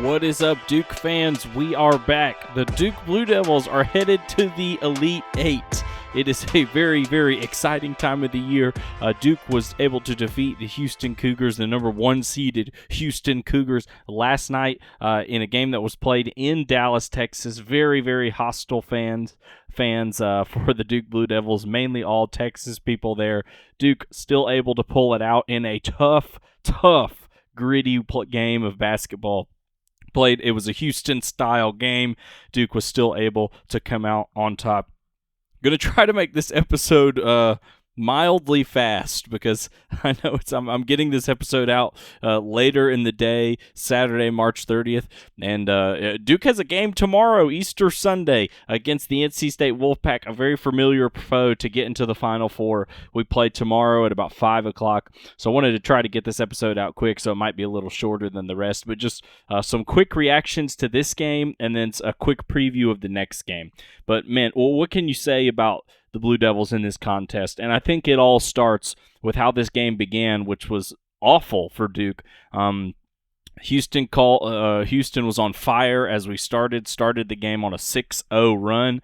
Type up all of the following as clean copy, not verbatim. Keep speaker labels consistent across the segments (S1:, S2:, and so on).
S1: What is up, Duke fans? We are back. The Duke Blue Devils are headed to the Elite Eight. It is a very, very exciting time of the year. Duke was able to defeat the Houston Cougars, the number one seeded Houston Cougars, last night in a game that was played in Dallas, Texas. Very, very hostile fans for the Duke Blue Devils, mainly all Texas people there. Duke still able to pull it out in a tough, gritty game of basketball. It was a Houston-style game. Duke was still able to come out on top. Going to try to make this episode mildly fast because I know I'm getting this episode out later in the day, Saturday, March 30th, and Duke has a game tomorrow, Easter Sunday, against the NC State Wolfpack, a very familiar foe to get into the Final Four. We play tomorrow at about 5 o'clock, so I wanted to try to get this episode out quick, so it might be a little shorter than the rest, but just some quick reactions to this game and then a quick preview of the next game. But man, what can you say about the Blue Devils in this contest? And I think it all starts with how this game began, which was awful for Duke. Houston was on fire as we started the game on a 6-0 run.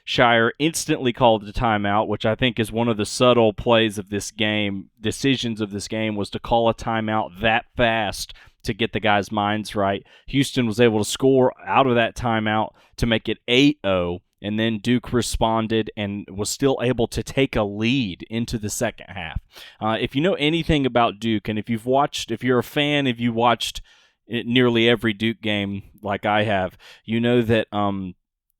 S1: Shire instantly called the timeout, which I think is one of the subtle plays of this game, decisions of this game, was to call a timeout that fast to get the guys' minds right. Houston was able to score out of that timeout to make it 8-0. And then Duke responded and was still able to take a lead into the second half. If you know anything about Duke, and if you're a fan, if you watched nearly every Duke game like I have, you know that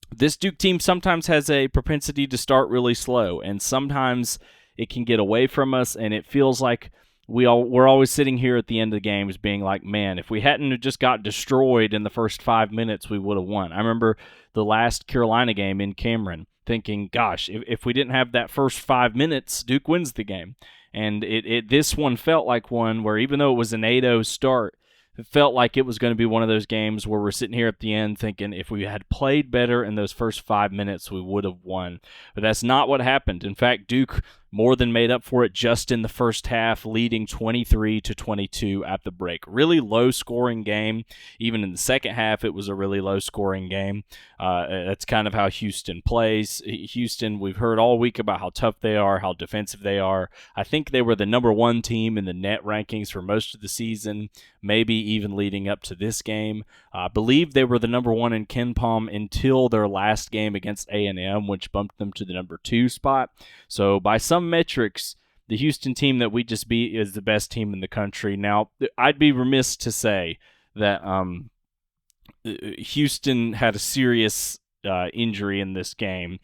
S1: this Duke team sometimes has a propensity to start really slow, and sometimes it can get away from us, and it feels like we're always sitting here at the end of the games being like, man, if we hadn't just got destroyed in the first 5 minutes, we would have won. I remember the last Carolina game in Cameron thinking, gosh, if we didn't have that first 5 minutes, Duke wins the game. And this one felt like one where, even though it was an 8-0 start, it felt like it was going to be one of those games where we're sitting here at the end thinking if we had played better in those first 5 minutes, we would have won. But that's not what happened. In fact, Duke more than made up for it just in the first half, leading 23-22 at the break. Really low-scoring game. Even in the second half, it was a really low-scoring game. That's kind of how Houston plays. Houston, we've heard all week about how tough they are, how defensive they are. I think they were the number one team in the net rankings for most of the season, maybe even leading up to this game. I believe they were the number one in KenPom until their last game against A&M, which bumped them to the number 2 spot. So by some metrics, the Houston team that we just beat is the best team in the country. Now, I'd be remiss to say that Houston had a serious injury in this game.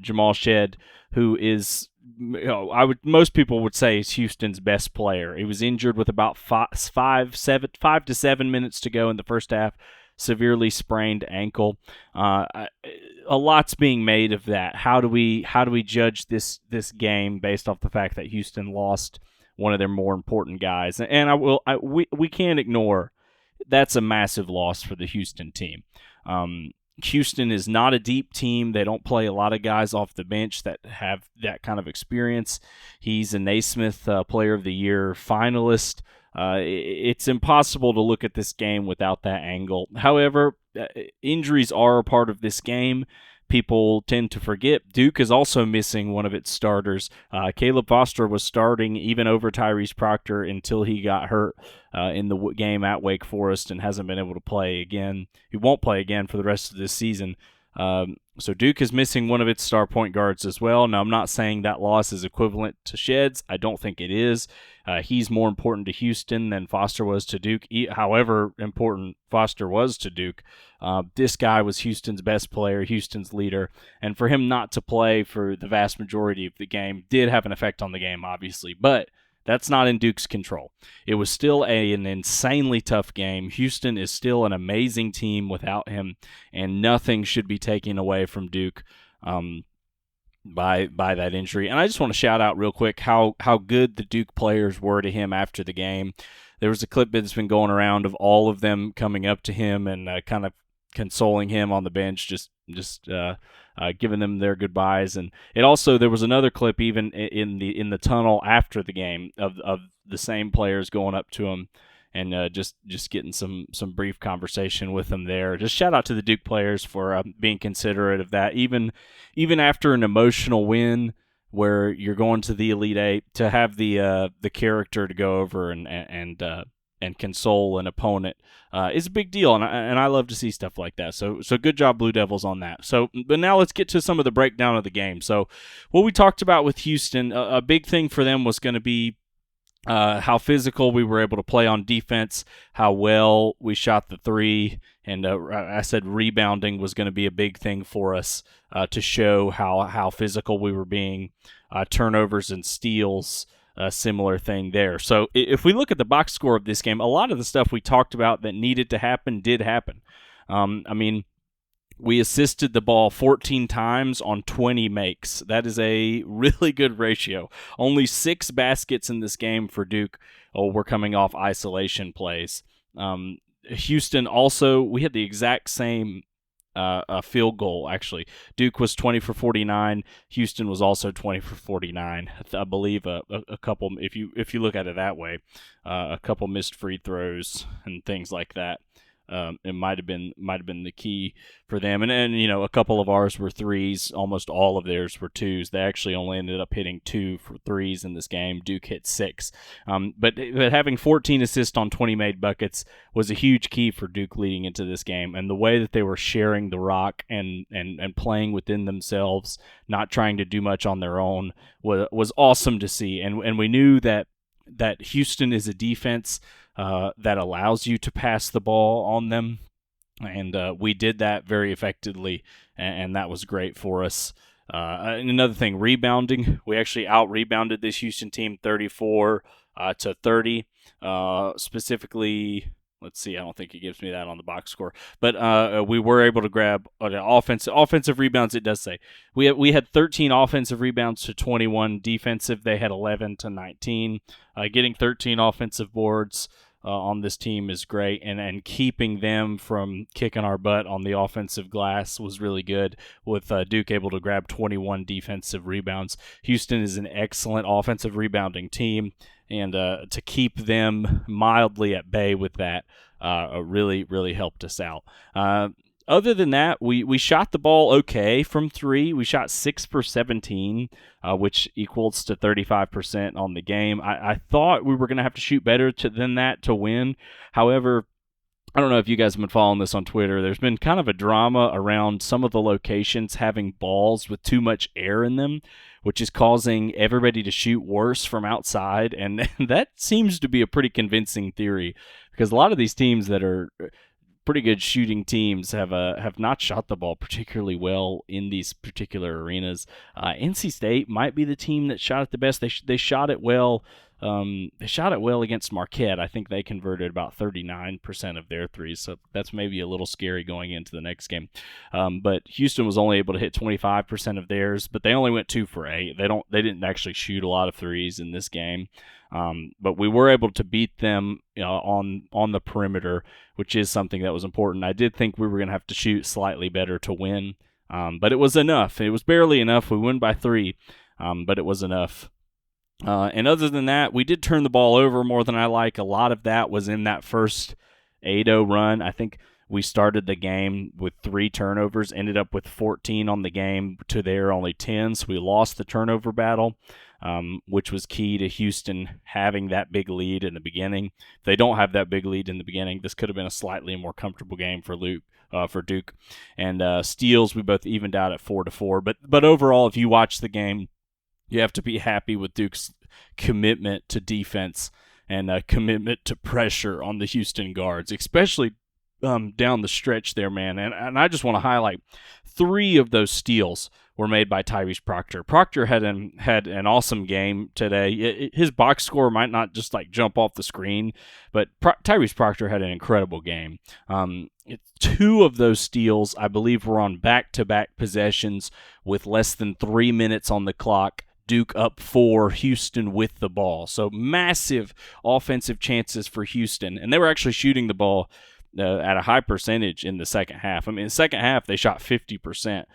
S1: Jamal Shed, who is, most people would say is Houston's best player. He was injured with about 5 to 7 minutes to go in the first half. Severely sprained ankle. A lot's being made of that. How do we judge this game based off the fact that Houston lost one of their more important guys? And we can't ignore that's a massive loss for the Houston team. Houston is not a deep team. They don't play a lot of guys off the bench that have that kind of experience. He's a Naismith Player of the Year finalist. It's impossible to look at this game without that angle. However, injuries are a part of this game. People tend to forget Duke is also missing one of its starters. Caleb Foster was starting even over Tyrese Proctor until he got hurt in the game at Wake Forest and hasn't been able to play again. He won't play again for the rest of this season. So Duke is missing one of its star point guards as well. Now, I'm not saying that loss is equivalent to Shed's. I don't think it is. He's more important to Houston than Foster was to Duke. However important Foster was to Duke, this guy was Houston's best player, Houston's leader, and for him not to play for the vast majority of the game did have an effect on the game, obviously, but that's not in Duke's control. It was still an insanely tough game. Houston is still an amazing team without him, and nothing should be taken away from Duke by that injury. And I just want to shout out real quick how good the Duke players were to him after the game. There was a clip that's been going around of all of them coming up to him and kind of consoling him on the bench, just giving them their goodbyes. And there was another clip even in the tunnel after the game of the same players going up to him and just getting some brief conversation with them there. Just shout out to the Duke players for being considerate of that, even after an emotional win where you're going to the Elite Eight, to have the character to go over and console an opponent is a big deal, and I love to see stuff like that. So good job, Blue Devils, on that. So, but now let's get to some of the breakdown of the game. So, what we talked about with Houston, a big thing for them was going to be how physical we were able to play on defense, how well we shot the three, and I said rebounding was going to be a big thing for us to show how physical we were being. Turnovers and steals, a similar thing there. So if we look at the box score of this game, a lot of the stuff we talked about that needed to happen did happen. We assisted the ball 14 times on 20 makes. That is a really good ratio. Only 6 baskets in this game for Duke. We're coming off isolation plays. Houston also, we had the exact same field goal, actually. Duke was 20 for 49. Houston was also 20 for 49. I believe a couple, if you look at it that way, a couple missed free throws and things like that. It might have been the key for them, and a couple of ours were threes. Almost all of theirs were twos. They actually only ended up hitting 2 for threes in this game. Duke hit 6, but having 14 assists on 20 made buckets was a huge key for Duke leading into this game, and the way that they were sharing the rock and playing within themselves, not trying to do much on their own, was awesome to see. And we knew that Houston is a defense that allows you to pass the ball on them, and we did that very effectively, and that was great for us. And another thing, rebounding. We actually out-rebounded this Houston team 34 to 30. Specifically, let's see, I don't think it gives me that on the box score, but we were able to grab offensive rebounds. It does say we had 13 offensive rebounds to 21 defensive. They had 11 to 19. Getting 13 offensive boards on this team is great, and keeping them from kicking our butt on the offensive glass was really good, with Duke able to grab 21 defensive rebounds. Houston is an excellent offensive rebounding team, and to keep them mildly at bay with that really, really helped us out. Other than that, we shot the ball okay from 3. We shot 6 for 17, which equals to 35% on the game. I thought we were going to have to shoot better than that to win. However, I don't know if you guys have been following this on Twitter. There's been kind of a drama around some of the locations having balls with too much air in them, which is causing everybody to shoot worse from outside. And that seems to be a pretty convincing theory, because a lot of these teams that are pretty good shooting teams have not shot the ball particularly well in these particular arenas. NC State might be the team that shot it the best. They shot it well. They shot it well against Marquette. I think they converted about 39% of their threes, so that's maybe a little scary going into the next game. But Houston was only able to hit 25% of theirs, but they only went 2 for 8. They didn't actually shoot a lot of threes in this game. But we were able to beat them on the perimeter, which is something that was important. I did think we were going to have to shoot slightly better to win, but it was enough. It was barely enough. We won by 3, but it was enough. And other than that, we did turn the ball over more than I like. A lot of that was in that first 8-0 run. I think we started the game with 3 turnovers, ended up with 14 on the game to their only 10, so we lost the turnover battle, which was key to Houston having that big lead in the beginning. If they don't have that big lead in the beginning, this could have been a slightly more comfortable game for Duke. And steals, we both evened out at 4-4. But overall, if you watch the game, you have to be happy with Duke's commitment to defense and commitment to pressure on the Houston guards, especially down the stretch there, man. And I just want to highlight 3 of those steals were made by Tyrese Proctor. Proctor had an awesome game today. His box score might not just jump off the screen, but Tyrese Proctor had an incredible game. 2 of those steals, I believe, were on back-to-back possessions with less than 3 minutes on the clock. Duke up 4, Houston with the ball. So massive offensive chances for Houston. And they were actually shooting the ball at a high percentage in the second half. I mean, in the second half, they shot 50%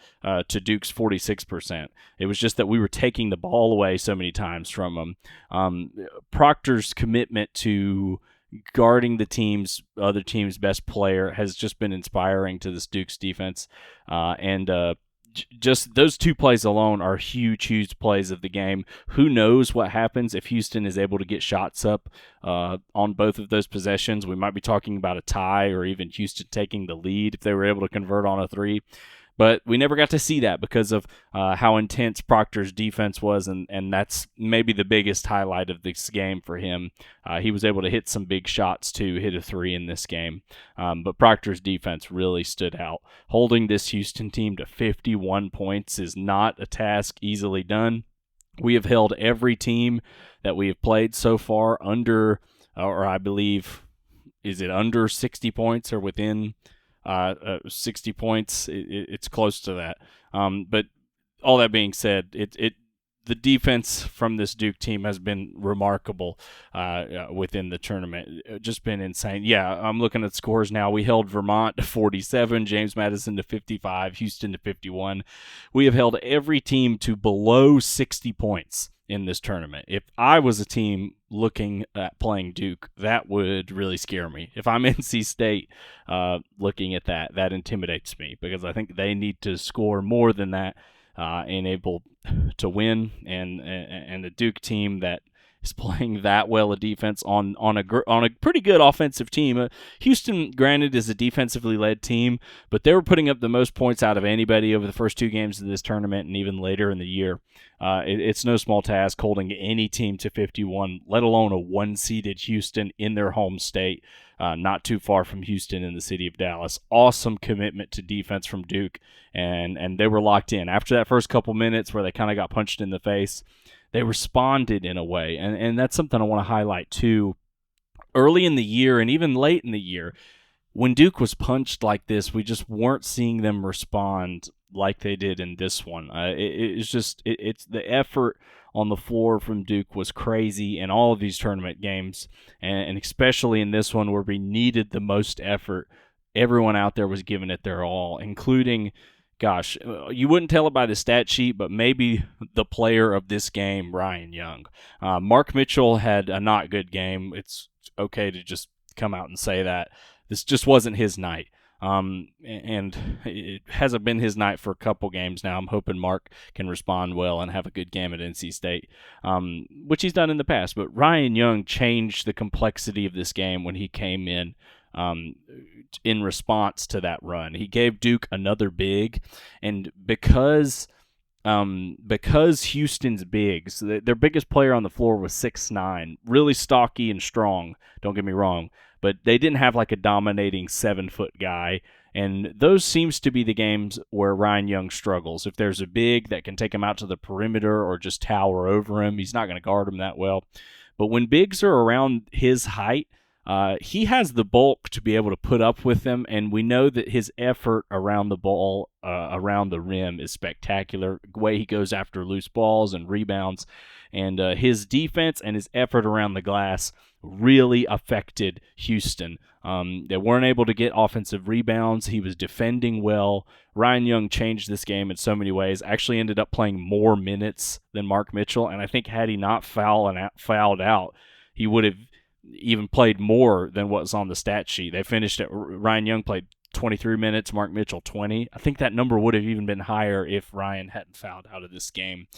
S1: to Duke's 46%. It was just that we were taking the ball away so many times from them. Proctor's commitment to guarding the other team's best player has just been inspiring to this Duke's defense. Just those two plays alone are huge plays of the game. Who knows what happens if Houston is able to get shots up on both of those possessions? We might be talking about a tie or even Houston taking the lead if they were able to convert on a three. But we never got to see that because of how intense Proctor's defense was, and that's maybe the biggest highlight of this game for him. He was able to hit some big shots, too, hit a three in this game. But Proctor's defense really stood out. Holding this Houston team to 51 points is not a task easily done. We have held every team that we have played so far under, or I believe, is it under 60 points or within 60 points? It's close to that. But all that being said, the defense from this Duke team has been remarkable within the tournament. Just been insane. Yeah, I'm looking at scores now. We held Vermont to 47, James Madison to 55, Houston to 51. We have held every team to below 60 points in this tournament. If I was a team looking at playing Duke, that would really scare me. If I'm NC State looking at that intimidates me because I think they need to score more than that and able to win. And a Duke team that is playing that well a defense on a pretty good offensive team. Houston, granted, is a defensively led team, but they were putting up the most points out of anybody over the first two games of this tournament and even later in the year. It's no small task holding any team to 51, let alone a one-seeded Houston in their home state, not too far from Houston in the city of Dallas. Awesome commitment to defense from Duke, and they were locked in. After that first couple minutes where they kind of got punched in the face, they responded in a way, and that's something I want to highlight too. Early in the year and even late in the year, when Duke was punched like this, we just weren't seeing them respond like they did in this one. It's the effort on the floor from Duke was crazy in all of these tournament games, and especially in this one where we needed the most effort. Everyone out there was giving it their all, including, gosh, you wouldn't tell it by the stat sheet, but maybe the player of this game, Ryan Young. Mark Mitchell had a not good game. It's okay to just come out and say that. This just wasn't his night. And it hasn't been his night for a couple games now. I'm hoping Mark can respond well and have a good game at NC State, which he's done in the past. But Ryan Young changed the complexity of this game when he came in response to that run. He gave Duke another big, and because Houston's bigs, their biggest player on the floor was 6'9", really stocky and strong, don't get me wrong, but they didn't have like a dominating 7-foot guy, and those seems to be the games where Ryan Young struggles. If there's a big that can take him out to the perimeter or just tower over him, he's not going to guard him that well. But when bigs are around his height, he has the bulk to be able to put up with them, and we know that his effort around the ball, around the rim, is spectacular. The way he goes after loose balls and rebounds, and his defense and his effort around the glass really affected Houston. They weren't able to get offensive rebounds. He was defending well. Ryan Young changed this game in so many ways. Actually ended up playing more minutes than Mark Mitchell, and I think had he not fouled out, he would have even played more than what's on the stat sheet. They finished at Ryan Young played 23 minutes, Mark Mitchell 20. I think that number would have even been higher if Ryan hadn't fouled out of this game.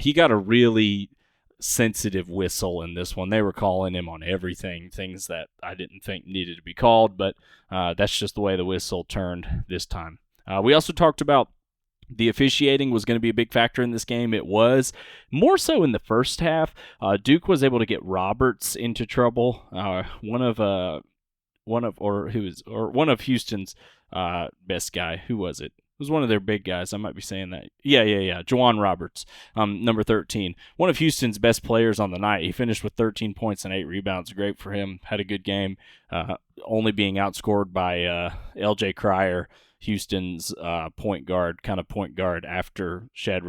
S1: He got a really sensitive whistle in this one. They were calling him on everything, things that I didn't think needed to be called, but that's just the way the whistle turned this time. We also talked about the officiating was going to be a big factor in this game. It was more so in the first half. Duke was able to get Roberts into trouble. One of Houston's best guy. Who was it? It was one of their big guys. I might be saying that. Yeah. Juwan Roberts, number 13. One of Houston's best players on the night. He finished with 13 points and 8 rebounds. Great for him. Had a good game. Only being outscored by L.J. Cryer. Houston's point guard after Shed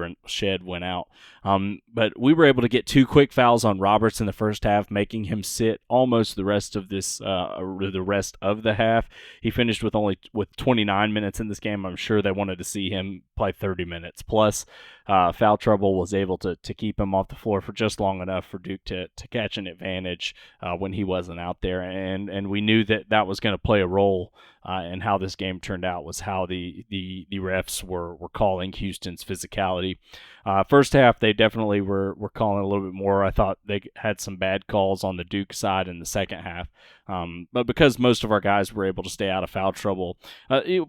S1: went out. But we were able to get 2 quick fouls on Roberts in the first half, making him sit almost the rest of the half. He finished with 29 minutes in this game. I'm sure they wanted to see him play 30 minutes plus. Foul trouble was able to keep him off the floor for just long enough for Duke to catch an advantage when he wasn't out there, and we knew that was going to play a role in how this game turned out, was how the refs were calling Houston's physicality. First half, they definitely were calling a little bit more. I thought they had some bad calls on the Duke side in the second half. But because most of our guys were able to stay out of foul trouble,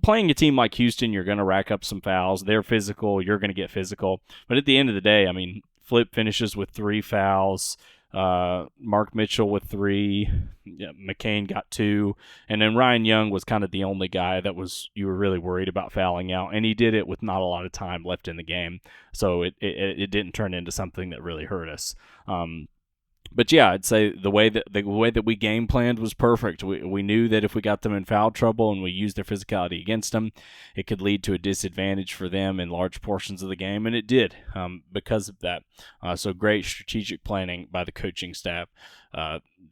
S1: playing a team like Houston, you're going to rack up some fouls. They're physical. You're going to get physical. But at the end of the day, I mean, Flip finishes with 3 fouls. Mark Mitchell with 3, McCain got 2, and then Ryan Young was kind of the only guy that you were really worried about fouling out, and he did it with not a lot of time left in the game, so it didn't turn into something that really hurt us. But yeah, I'd say the way that we game planned was perfect. We knew that if we got them in foul trouble and we used their physicality against them, it could lead to a disadvantage for them in large portions of the game, and it did because of that. So great strategic planning by the coaching staff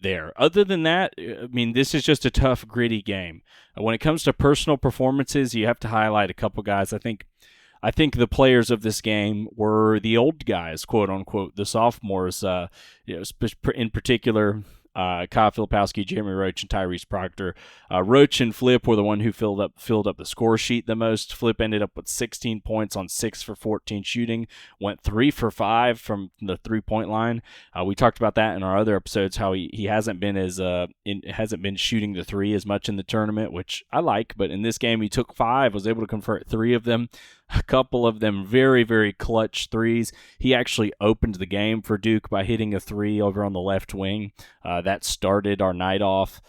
S1: there. Other than that, I mean, this is just a tough, gritty game. When it comes to personal performances, you have to highlight a couple guys. I think the players of this game were the old guys, quote unquote, the sophomores. In particular, Kyle Filipowski, Jeremy Roach, and Tyrese Proctor. Roach and Flip were the one who filled up the score sheet the most. Flip ended up with 16 points on 6 for 14 shooting, went 3 for 5 from the 3-point line. We talked about that in our other episodes, how he hasn't been hasn't been shooting the 3 as much in the tournament, which I like. But in this game, he took 5, was able to convert 3 of them. A couple of them very, very clutch threes. He actually opened the game for Duke by hitting a 3 over on the left wing. That started our night off.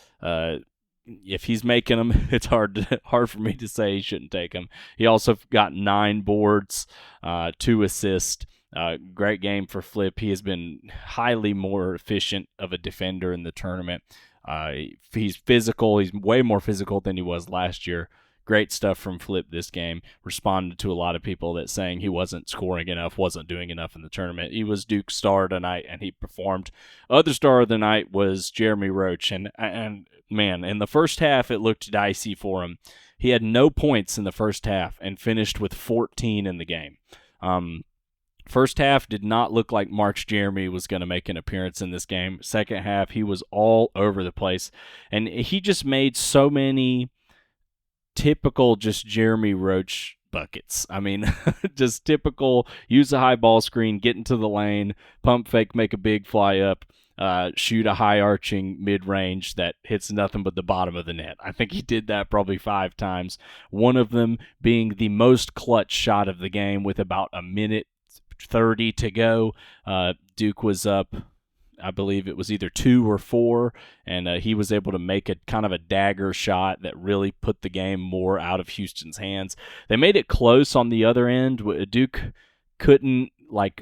S1: If he's making them, it's hard for me to say he shouldn't take them. He also got 9 boards, 2 assists. Great game for Flip. He has been highly more efficient of a defender in the tournament. He's physical. He's way more physical than he was last year. Great stuff from Flip this game. Responded to a lot of people that saying he wasn't scoring enough, wasn't doing enough in the tournament. He was Duke's star tonight, and he performed. Other star of the night was Jeremy Roach, and man, in the first half it looked dicey for him. He had no points in the first half and finished with 14 in the game. First half did not look like March Jeremy was going to make an appearance in this game. Second half, he was all over the place, and he just made so many typical just Jeremy Roach buckets. I mean, just typical, use a high ball screen, get into the lane, pump fake, make a big fly up, shoot a high arching mid-range that hits nothing but the bottom of the net. I think he did that probably 5 times, one of them being the most clutch shot of the game with about 1:30 to go. Duke was up, I believe it was either 2 or 4, and he was able to make a kind of a dagger shot that really put the game more out of Houston's hands. They made it close on the other end. Duke couldn't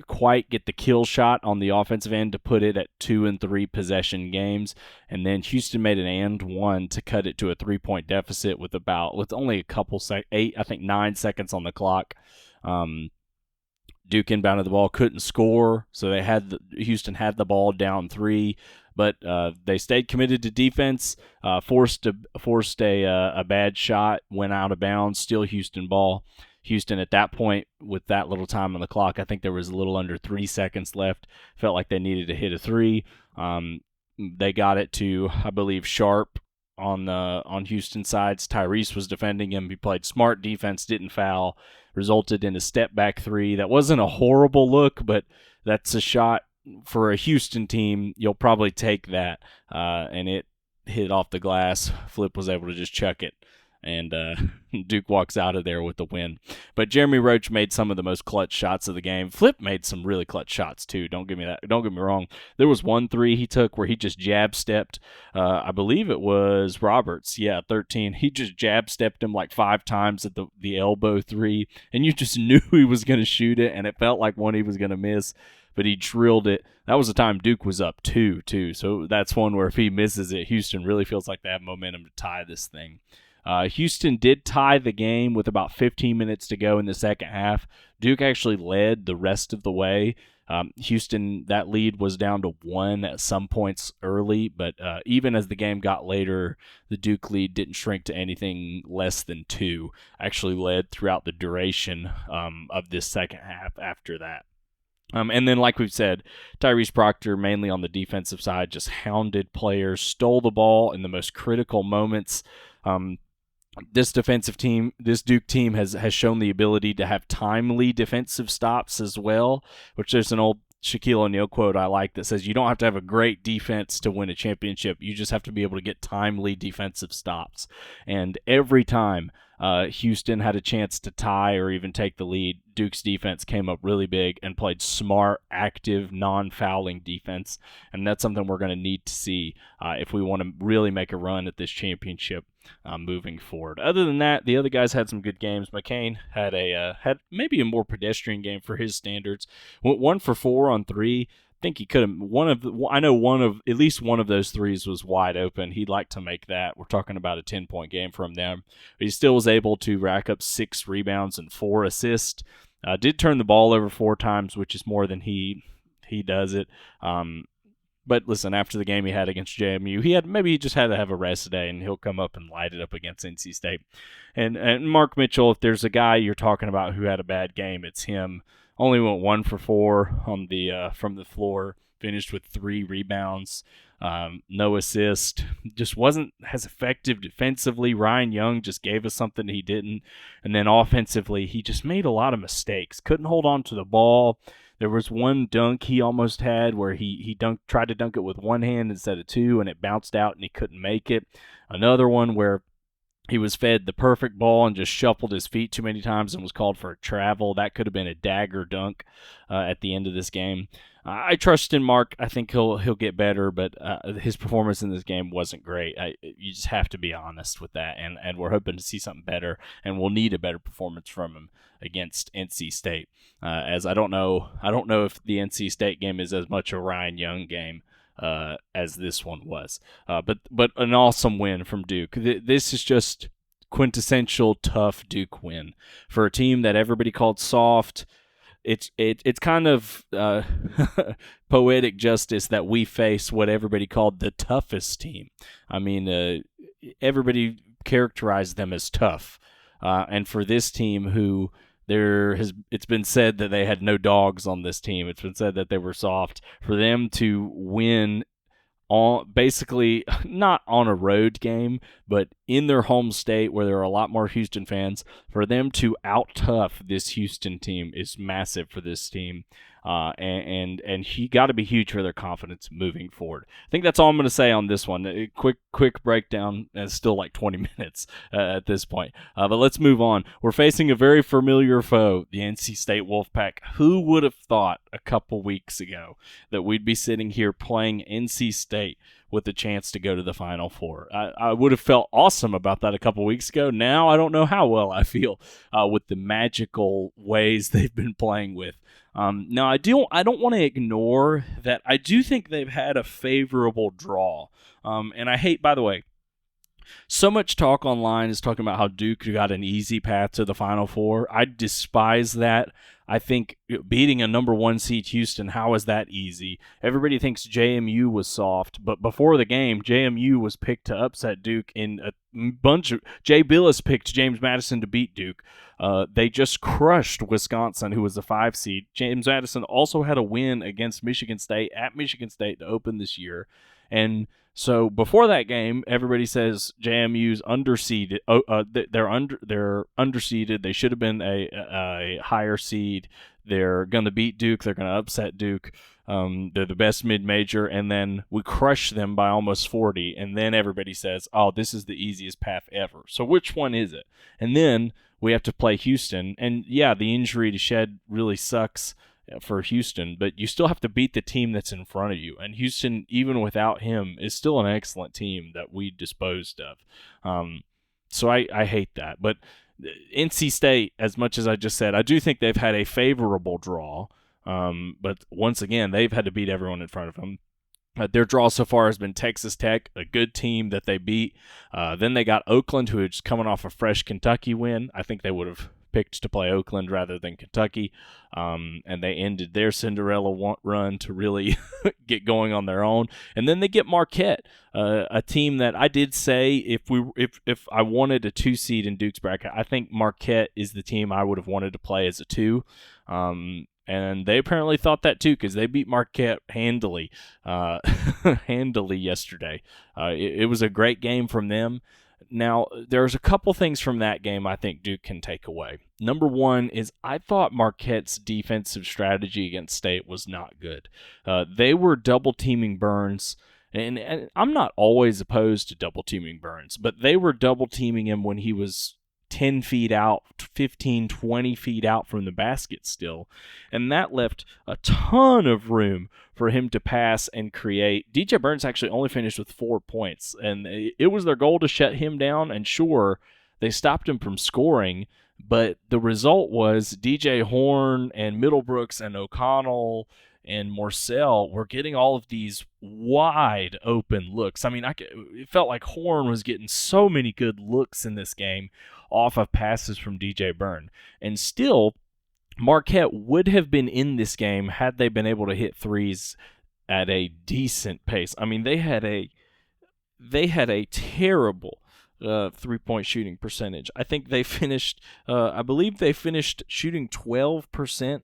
S1: quite get the kill shot on the offensive end to put it at 2 and 3 possession games, and then Houston made an and 1 to cut it to a 3-point deficit with only a couple 9 seconds on the clock. Duke inbounded the ball, couldn't score, so Houston had the ball down 3, but they stayed committed to defense, forced a bad shot, went out of bounds, still Houston ball. Houston at that point, with that little time on the clock, I think there was a little under 3 seconds left, felt like they needed to hit a 3. They got it to, I believe, Sharp on Houston sides. Tyrese was defending him. He played smart defense, didn't foul, resulted in a step-back 3. That wasn't a horrible look, but that's a shot for a Houston team. You'll probably take that, and it hit off the glass. Flip was able to just chuck it, and Duke walks out of there with the win. But Jeremy Roach made some of the most clutch shots of the game. Flip made some really clutch shots too. Don't get me wrong. There was 1 3 he took where he just jab stepped. I believe it was Roberts. 13. He just jab stepped him 5 times at the elbow 3, and you just knew he was going to shoot it, and it felt like one he was going to miss. But he drilled it. That was the time Duke was up 2 too. So that's one where if he misses it, Houston really feels like they have momentum to tie this thing. Houston did tie the game with about 15 minutes to go in the second half. Duke actually led the rest of the way. Houston, that lead was down to 1 at some points early, but even as the game got later, the Duke lead didn't shrink to anything less than 2. Actually led throughout the duration of this second half after that. And then, like we've said, Tyrese Proctor, mainly on the defensive side, just hounded players, stole the ball in the most critical moments. This Duke team has shown the ability to have timely defensive stops as well, which there's an old Shaquille O'Neal quote I like that says, you don't have to have a great defense to win a championship. You just have to be able to get timely defensive stops. And every time Houston had a chance to tie or even take the lead, Duke's defense came up really big and played smart, active, non-fouling defense. And that's something we're going to need to see if we want to really make a run at this championship moving forward. Other than that, the other guys had some good games. McCain had maybe a more pedestrian game for his standards. Went 1 for 4 on 3. I think he could have at least one of those threes was wide open. He'd like to make that. We're talking about a 10-point game from them. But he still was able to rack up 6 rebounds and 4 assists. Did turn the ball over 4 times, which is more than he does it. But listen, after the game he had against JMU, he just had to have a rest day, and he'll come up and light it up against NC State. And Mark Mitchell, if there's a guy you're talking about who had a bad game, it's him. Only went 1 for 4 on from the floor. Finished with 3 rebounds, no assist. Just wasn't as effective defensively. Ryan Young just gave us something he didn't. And then offensively, he just made a lot of mistakes. Couldn't hold on to the ball. There was one dunk he almost had where he tried to dunk it with one hand instead of 2, and it bounced out and he couldn't make it. Another one where he was fed the perfect ball and just shuffled his feet too many times and was called for a travel. That could have been a dagger dunk at the end of this game. I trust in Mark. I think he'll get better, but his performance in this game wasn't great. You just have to be honest with that, and we're hoping to see something better, and we'll need a better performance from him against NC State. As I don't know if the NC State game is as much a Ryan Young game as this one was. But an awesome win from Duke. This is just quintessential tough Duke win for a team that everybody called soft. It's kind of poetic justice that we face what everybody called the toughest team. I mean, everybody characterized them as tough, and for this team who it's been said that they had no dogs on this team. It's been said that they were soft. For them to win on basically not on a road game, but in their home state where there are a lot more Houston fans, for them to out-tough this Houston team is massive for this team. And he got to be huge for their confidence moving forward. I think that's all I'm going to say on this one. A quick breakdown. It's still like 20 minutes at this point. But let's move on. We're facing a very familiar foe, the NC State Wolfpack. Who would have thought a couple weeks ago that we'd be sitting here playing NC State with a chance to go to the Final Four? I would have felt awesome about that a couple weeks ago. Now I don't know how well I feel with the magical ways they've been playing with. Now, I don't want to ignore that I do think they've had a favorable draw. And I hate, by the way, so much talk online is talking about how Duke got an easy path to the Final Four. I despise that. I think beating a number 1 seed Houston, how is that easy? Everybody thinks JMU was soft, but before the game, JMU was picked to upset Duke in a bunch of... Jay Billis picked James Madison to beat Duke. They just crushed Wisconsin, who was the 5 seed. James Madison also had a win against Michigan State at Michigan State to open this year. And so before that game, everybody says JMU's underseeded. They're underseeded. They should have been a higher seed. They're going to beat Duke. They're going to upset Duke. They're the best mid-major, and then we crush them by almost 40, and then everybody says, oh, this is the easiest path ever. So which one is it? And then we have to play Houston, and yeah, the injury to Shed really sucks for Houston, but you still have to beat the team that's in front of you, and Houston, even without him, is still an excellent team that we disposed of. So I hate that, but NC State, as much as I just said, I do think they've had a favorable draw. But once again, they've had to beat everyone in front of them. Their draw so far has been Texas Tech, a good team that they beat. Then they got Oakland, who is coming off a fresh Kentucky win. I think they would have picked to play Oakland rather than Kentucky. And they ended their Cinderella run to really get going on their own. And then they get Marquette, a team that I did say if I wanted a 2 seed in Duke's bracket, I think Marquette is the team I would have wanted to play as a 2. And they apparently thought that too, because they beat Marquette handily yesterday. It was a great game from them. Now, there's a couple things from that game I think Duke can take away. Number one is I thought Marquette's defensive strategy against State was not good. They were double-teaming Burns, and I'm not always opposed to double-teaming Burns, but they were double-teaming him when he was 10 feet out, 15, 20 feet out from the basket still. And that left a ton of room for him to pass and create. DJ Burns actually only finished with 4 points, and it was their goal to shut him down, and sure, they stopped him from scoring, but the result was DJ Horn and Middlebrooks and O'Connell and Morcell were getting all of these wide open looks. I mean, it felt like Horn was getting so many good looks in this game off of passes from DJ Byrne. And still, Marquette would have been in this game had they been able to hit threes at a decent pace. I mean, they had a terrible three-point shooting percentage. I think they finished, I believe they finished shooting 12%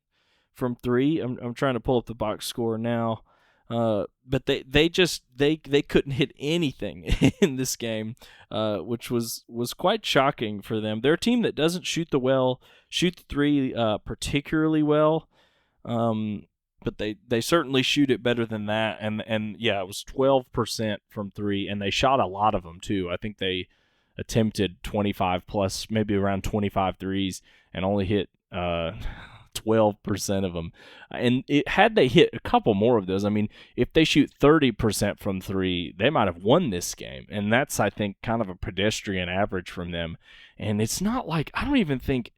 S1: from 3. I'm trying to pull up the box score now. But they couldn't hit anything in this game, which was quite shocking for them. They're a team that doesn't shoot the 3 particularly well, but they certainly shoot it better than that. And yeah, it was 12% from 3, and they shot a lot of them too. I think they attempted 25 plus, maybe around 25 threes, and only hit 12% of them. And had they hit a couple more of those, I mean, if they shoot 30% from 3, they might have won this game. And that's, I think, kind of a pedestrian average from them. And it's not like, I don't even think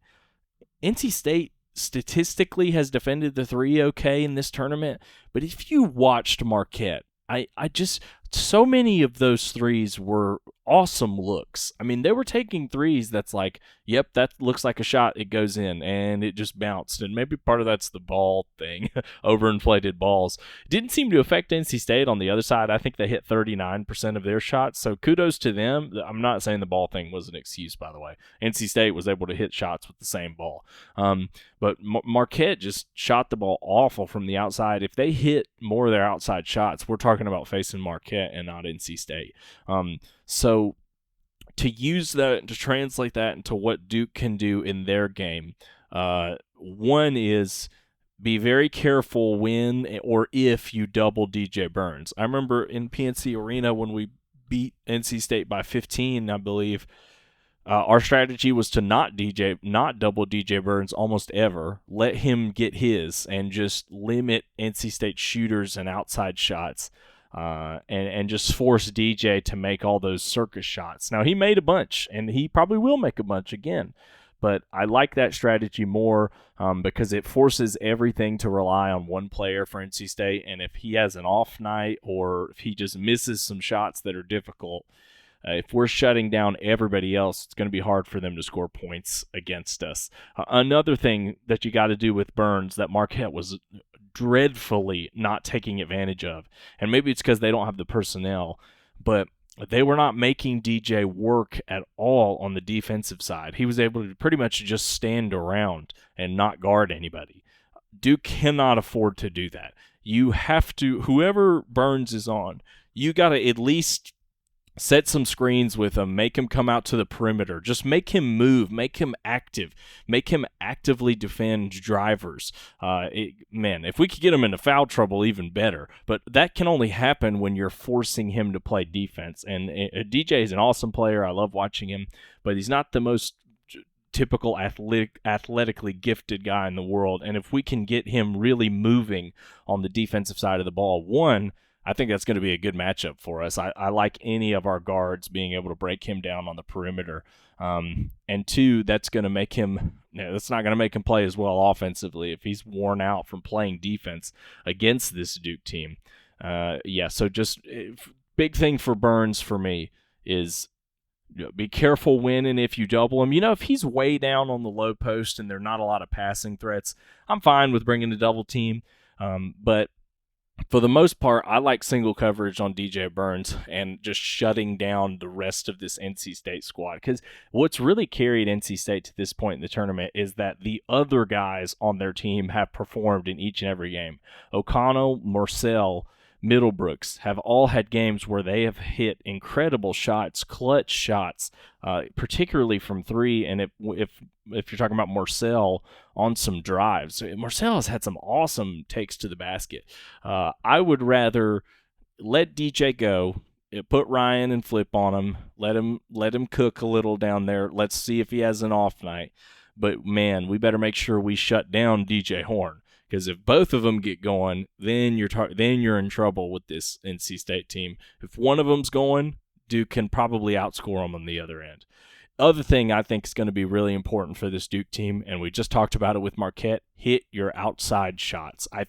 S1: NC State statistically has defended the 3 okay in this tournament. But if you watched Marquette, I just, so many of those threes were awesome looks. I mean, they were taking threes that's like, yep, that looks like a shot, it goes in, and it just bounced. And maybe part of that's the ball thing, overinflated balls. Didn't seem to affect NC State on the other side. I think they hit 39% of their shots, so kudos to them. I'm not saying the ball thing was an excuse, by the way. NC State was able to hit shots with the same ball. But Marquette just shot the ball awful from the outside. If they hit more of their outside shots, we're talking about facing Marquette and not NC State. So to use that, to translate that into what Duke can do in their game, one is be very careful when or if you double DJ Burns. I remember in PNC Arena when we beat NC State by 15, I believe, our strategy was to not double DJ Burns almost ever, let him get his, and just limit NC State shooters and outside shots. And just force DJ to make all those circus shots. Now, he made a bunch, and he probably will make a bunch again. But I like that strategy more because it forces everything to rely on one player for NC State. And if he has an off night or if he just misses some shots that are difficult, if we're shutting down everybody else, it's going to be hard for them to score points against us. Another thing that you got to do with Burns that Marquette was dreadfully not taking advantage of, and maybe it's because they don't have the personnel, but they were not making DJ work at all on the defensive side. He was able to pretty much just stand around and not guard anybody. Duke cannot afford to do that. You have to, whoever Burns is on, you got to at least set some screens with him, make him come out to the perimeter, just make him move, make him active, make him actively defend drivers. Man, if we could get him into foul trouble, even better. But that can only happen when you're forcing him to play defense. And DJ is an awesome player. I love watching him, but he's not the most typical athletically gifted guy in the world. And if we can get him really moving on the defensive side of the ball, one, I think that's going to be a good matchup for us. I like any of our guards being able to break him down on the perimeter. And two, that's not going to make him play as well offensively if he's worn out from playing defense against this Duke team. So just big thing for Burns for me is be careful when and if you double him. If he's way down on the low post and there are not a lot of passing threats, I'm fine with bringing a double team. But for the most part, I like single coverage on DJ Burns and just shutting down the rest of this NC State squad. Because what's really carried NC State to this point in the tournament is that the other guys on their team have performed in each and every game. O'Connell, Marcel, Middlebrooks have all had games where they have hit incredible shots, clutch shots, particularly from three. And if you're talking about Marcel on some drives, Marcel has had some awesome takes to the basket. I would rather let DJ go, put Ryan and Flip on him, let him cook a little down there. Let's see if he has an off night. But man, we better make sure we shut down DJ Horn. Because if both of them get going, then you're in trouble with this NC State team. If one of them's going, Duke can probably outscore them on the other end. Other thing I think is going to be really important for this Duke team, and we just talked about it with Marquette, hit your outside shots. I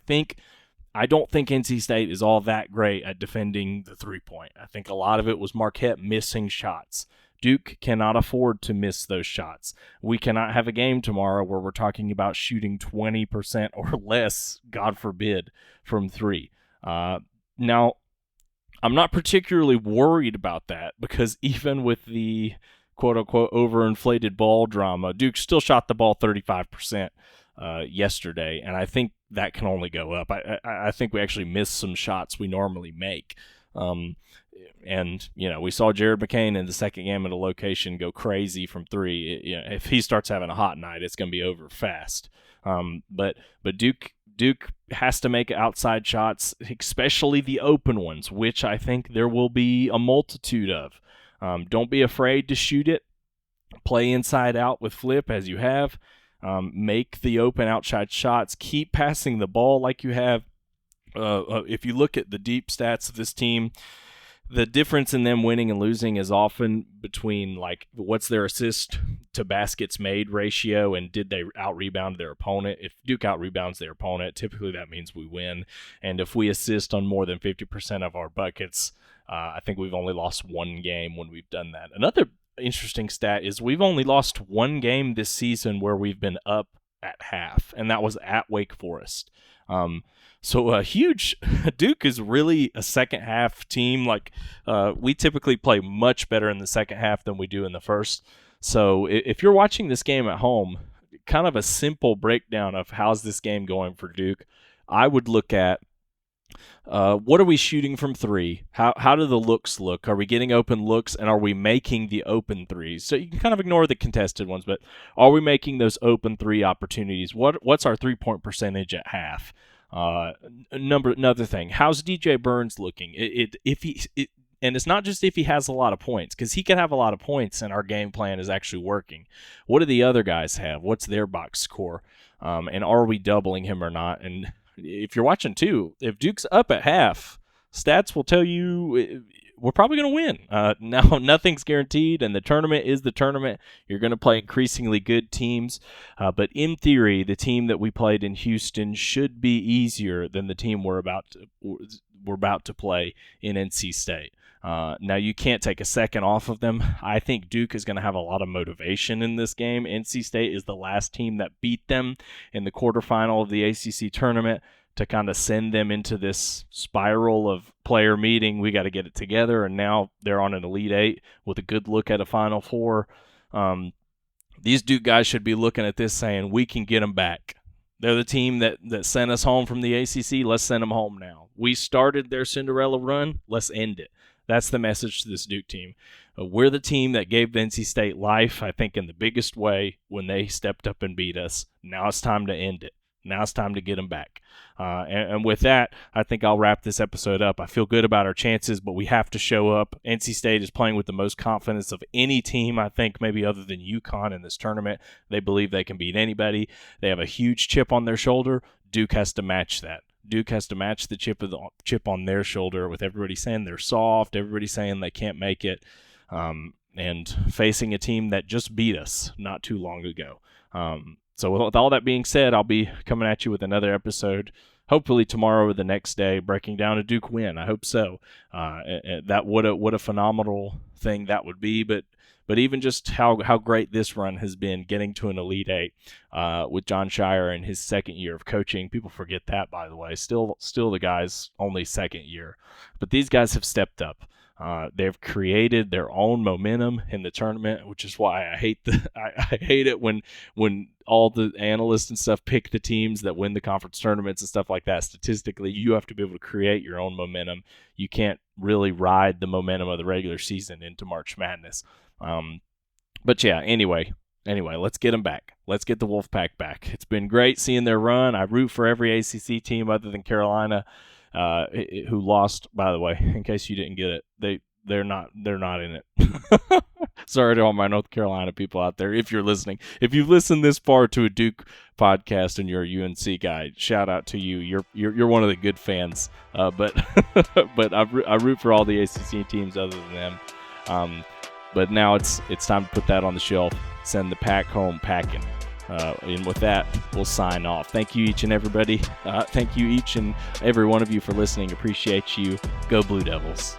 S1: don't think NC State is all that great at defending the three-point. I think a lot of it was Marquette missing shots. Duke cannot afford to miss those shots. We cannot have a game tomorrow where we're talking about shooting 20% or less, God forbid, from three. Now, I'm not particularly worried about that because even with the quote-unquote overinflated ball drama, Duke still shot the ball 35% yesterday, and I think that can only go up. I think we actually missed some shots we normally make. And we saw Jared McCain in the second game at a location go crazy from three. If he starts having a hot night, it's going to be over fast. But Duke has to make outside shots, especially the open ones, which I think there will be a multitude of. Don't be afraid to shoot it. Play inside out with Flip as you have. Make the open outside shots. Keep passing the ball like you have. If you look at the deep stats of this team, the difference in them winning and losing is often between what's their assist to baskets made ratio and did they out-rebound their opponent. If Duke out-rebounds their opponent, typically that means we win. And if we assist on more than 50% of our buckets, I think we've only lost one game when we've done that. Another interesting stat is we've only lost one game this season where we've been up at half, and that was at Wake Forest. So a huge Duke is really a second half team. We typically play much better in the second half than we do in the first. So if you're watching this game at home, kind of a simple breakdown of how's this game going for Duke, I would look at what are we shooting from three? How do the looks look? Are we getting open looks, and are we making the open threes? So you can kind of ignore the contested ones, but are we making those open three opportunities? What's our 3-point percentage at half? Another thing, how's DJ Burns looking? And it's not just if he has a lot of points, because he can have a lot of points and our game plan is actually working. What do the other guys have? What's their box score? And are we doubling him or not? And if you're watching too, if Duke's up at half, stats will tell you we're probably going to win. Now, nothing's guaranteed, and the tournament is the tournament. You're going to play increasingly good teams. But in theory, the team that we played in Houston should be easier than the team we're about to play in NC State. Now, you can't take a second off of them. I think Duke is going to have a lot of motivation in this game. NC State is the last team that beat them in the quarterfinal of the ACC tournament to kind of send them into this spiral of player meeting. We got to get it together, and now they're on an Elite Eight with a good look at a Final Four. These Duke guys should be looking at this saying, we can get them back. They're the team that sent us home from the ACC. Let's send them home now. We started their Cinderella run. Let's end it. That's the message to this Duke team. We're the team that gave NC State life, I think, in the biggest way when they stepped up and beat us. Now it's time to end it. Now it's time to get them back. And with that, I think I'll wrap this episode up. I feel good about our chances, but we have to show up. NC State is playing with the most confidence of any team, I think, maybe other than UConn in this tournament. They believe they can beat anybody. They have a huge chip on their shoulder. Duke has to match that. Duke has to match the chip on their shoulder with everybody saying they're soft, everybody saying they can't make it, and facing a team that just beat us not too long ago. So with all that being said, I'll be coming at you with another episode hopefully tomorrow or the next day breaking down a Duke win. I hope so. That what a phenomenal thing that would be. But even just how great this run has been, getting to an Elite Eight with John Shire in his second year of coaching. People forget that, by the way. Still the guy's only second year. But these guys have stepped up. They've created their own momentum in the tournament, which is why I hate I hate it when all the analysts and stuff pick the teams that win the conference tournaments and stuff like that. Statistically, you have to be able to create your own momentum. You can't really ride the momentum of the regular season into March Madness. But yeah, anyway, let's get them back. Let's get the Wolfpack back. It's been great seeing their run. I root for every ACC team other than Carolina, who lost, by the way, in case you didn't get it. They're not in it. Sorry to all my North Carolina people out there, if you're listening. If you've listened this far to a Duke podcast and you're a UNC guy, shout out to you. You're one of the good fans. But I root for all the ACC teams other than them. But now it's time to put that on the shelf. Send the pack home packing. And with that, we'll sign off. Thank you each and everybody. Thank you each and every one of you for listening. Appreciate you. Go Blue Devils.